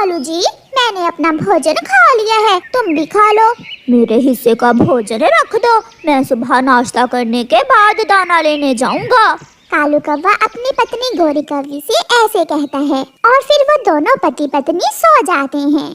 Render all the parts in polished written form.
कालू जी, मैंने अपना भोजन खा लिया है, तुम भी खा लो। मेरे हिस्से का भोजन रख दो, मैं सुबह नाश्ता करने के बाद दाना लेने जाऊंगा। कालू कौवा अपनी पत्नी गोरी कौवी से ऐसे कहता है और फिर वो दोनों पति पत्नी सो जाते हैं।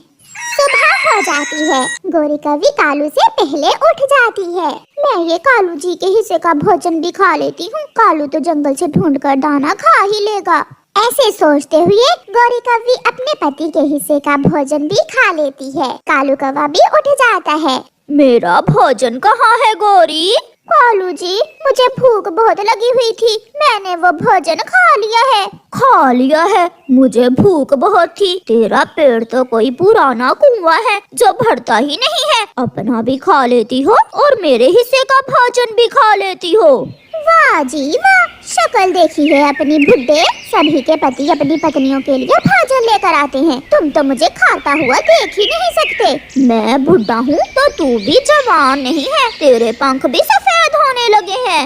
सुबह हो जाती है, गोरी कौवी कालू से पहले उठ जाती है। मैं ये कालू जी के हिस्से का भोजन भी खा लेती हूँ, कालू तो जंगल से ढूंढकर दाना खा ही लेगा। ऐसे सोचते हुए गोरी कौवी अपने पति के हिस्से का भोजन भी खा लेती है। कालू कौवा भी उठ जाता है। मेरा भोजन कहाँ है गोरी? कालू जी, मुझे भूख बहुत लगी हुई थी, मैंने वो भोजन खा लिया है। खा लिया है? मुझे भूख बहुत थी। तेरा पेट तो कोई पुराना कुआं है जो भरता ही नहीं है। अपना भी खा लेती हो और मेरे हिस्से का भोजन भी खा लेती हो। वाह जी वाह, शक्ल देखी है अपनी बुड्ढे। सभी के पति अपनी पत्नियों के लिए भोजन लेकर आते हैं, तुम तो मुझे खाता हुआ देख ही नहीं सकते। मैं बुढ़ा हूँ तो तू भी जवान नहीं है, तेरे पंख भी सफेद होने लगे हैं।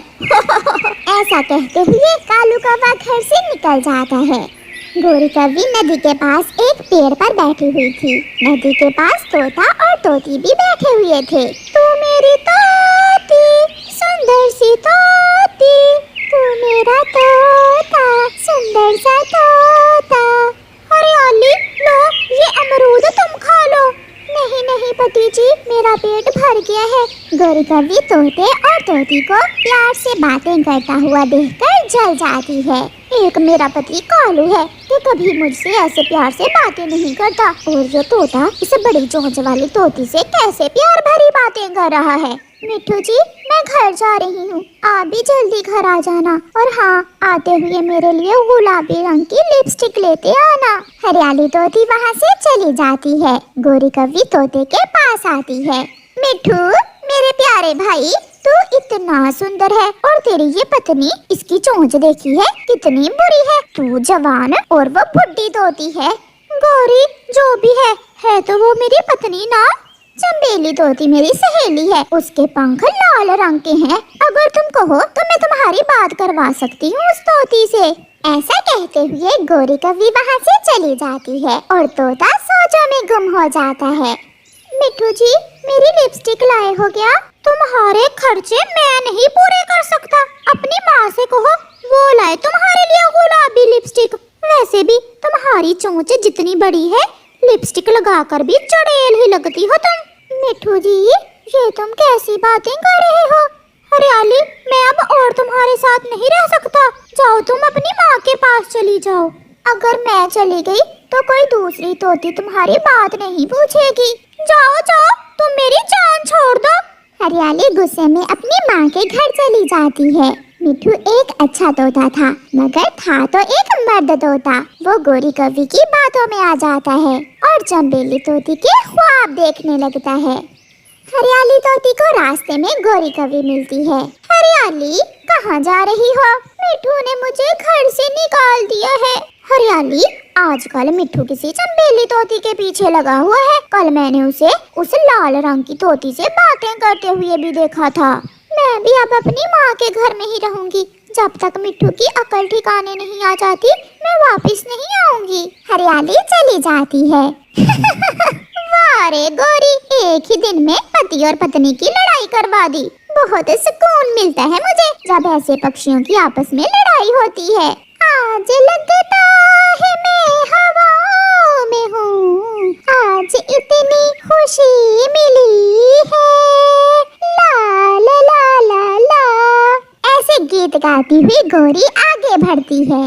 ऐसा कहते हुए कालू कौवा घर से निकल जाता है। गोरी कौवी नदी के पास एक पेड़ पर बैठी हुई थी। नदी के पास तोता और तोती भी बैठे हुए थे। तू मेरी तोती, सुंदर सी तोती, तू मेरा तोता, सुंदर सा तोता। अरे अली, लो ये अमरूद तुम खा लो। नहीं नहीं पति जी, मेरा पेट भर गया है। गोरी कौवी तोते और तोती को प्यार से बातें करता हुआ देखकर जल जाती है। एक मेरा पति कालू है, ये कभी मुझसे ऐसे प्यार से बातें नहीं करता, और ये तोता इस बड़ी चोंच वाली तोती से कैसे प्यार भरी बातें कर रहा है। मिट्ठू जी, मैं घर जा रही हूँ, आप भी जल्दी घर आ जाना, और हाँ, आते हुए मेरे लिए गुलाबी रंग की लिपस्टिक लेते आना। हरियाली तोती वहाँ से चली जाती है। गोरी कौवी तोते के पास आती है। मिट्ठू, मेरे प्यारे भाई, तू इतना सुंदर है, और तेरी ये पत्नी, इसकी चोंच देखी है कितनी बुरी है। तू जवान और वो बुढ़ी तोती है। गोरी, जो भी है तो वो मेरी पत्नी ना। चंबेली तोती मेरी सहेली है, उसके पंख लाल रंग के हैं। अगर तुम कहो तो मैं तुम्हारी बात करवा सकती हूँ उस तोती से। ऐसा कहते हुए गोरी कौवी वहाँ से चली जाती है और तोता सोचों में गुम हो जाता है। मिट्ठू जी, मेरी लिपस्टिक लाए हो क्या? तुम्हारे खर्चे मैं नहीं पूरे कर सकता, अपनी माँ से कहो वो लाए तुम्हारे लिए गुलाबी लिपस्टिक। वैसे भी तुम्हारी चोंच जितनी बड़ी है, लिपस्टिक लगाकर भी चुड़ैल ही लगती हो तुम। मिट्ठू जी, ये तुम कैसी बातें कर रहे हो? हरियाली, मैं अब और तुम्हारे साथ नहीं रह सकता, जाओ तुम अपनी माँ के पास चली जाओ। अगर मैं चली गई तो कोई दूसरी तोती तुम्हारी बात नहीं पूछेगी। जाओ जाओ, तुम मेरी जान छोड़ दो। हरियाली गुस्से में अपनी माँ के घर चली जाती है। मिट्ठू एक अच्छा तोता था, मगर था तो एक मर्द तोता। वो गोरी कौवी की बातों में आ जाता है और चंबेली तोती के ख्वाब देखने लगता है। हरियाली तोती को रास्ते में गोरी कौवी मिलती है। हरियाली, कहाँ जा रही हो? मिट्ठू ने मुझे घर से निकाल दिया है। हरियाली, आजकल मिट्ठू किसी चंबेली तोती के पीछे लगा हुआ है। कल मैंने उसे उस लाल रंग की तोती से बातें करते हुए भी देखा था। मैं भी अब अपनी माँ के घर में ही रहूंगी, जब तक मिट्ठू की अकल ठिकाने नहीं आ जाती मैं वापस नहीं आऊंगी। हरियाली चली जाती है। वाह रे गोरी, एक ही दिन में पति और पत्नी की लड़ाई करवा दी। बहुत सुकून मिलता है मुझे जब ऐसे पक्षियों की आपस में लड़ाई होती है। आज लगता है मैं हवाओं में हूँ, आज इतनी खुशी मिली है, ला ला ला ला ला। ऐसे गीत गाती हुई गोरी आगे बढ़ती है।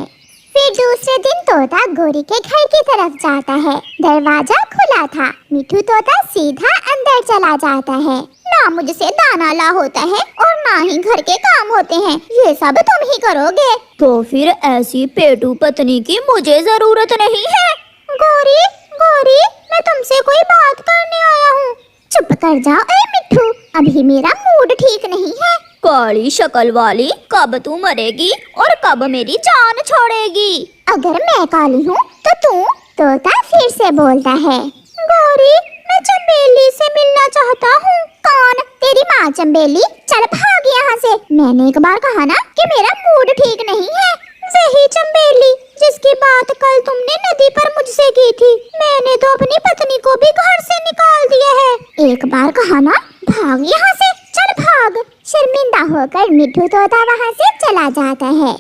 फिर दूसरे दिन तोता गोरी के घर की तरफ जाता है। दरवाजा खुला था। मिट्ठू तोता सीधा अंदर चला जाता है। ना मुझसे दाना ला होता है और ना ही घर के काम होते हैं, ये सब तुम ही करोगे। तो फिर ऐसी पेटू पत्नी की मुझे जरूरत नहीं है। गोरी गोरी, मैं तुमसे कोई बात करने आया हूँ। चुप कर जाओ ए मिट्ठू, अभी मेरा मूड ठीक नहीं है। काली शक्ल वाली, कब तू मरेगी और कब मेरी जान छोड़ेगी? अगर मैं काली हूँ तो तू? तोता फिर से बोलता है। गोरी, मैं चंबेली से मिलना चाहता हूँ। कौन? तेरी माँ चंबेली? चल भाग यहाँ से। मैंने एक बार कहा ना कि मेरा मूड ठीक नहीं है। वही चंबेली जिसकी बात कल तुमने नदी पर मुझसे की थी। मैंने तो अपनी पत्नी को भी घर से निकाल दिया है। एक बार कहा ना, भाग यहाँ से, चल भाग। शर्मिंदा होकर मिट्ठू तोता वहाँ से चला जाता है।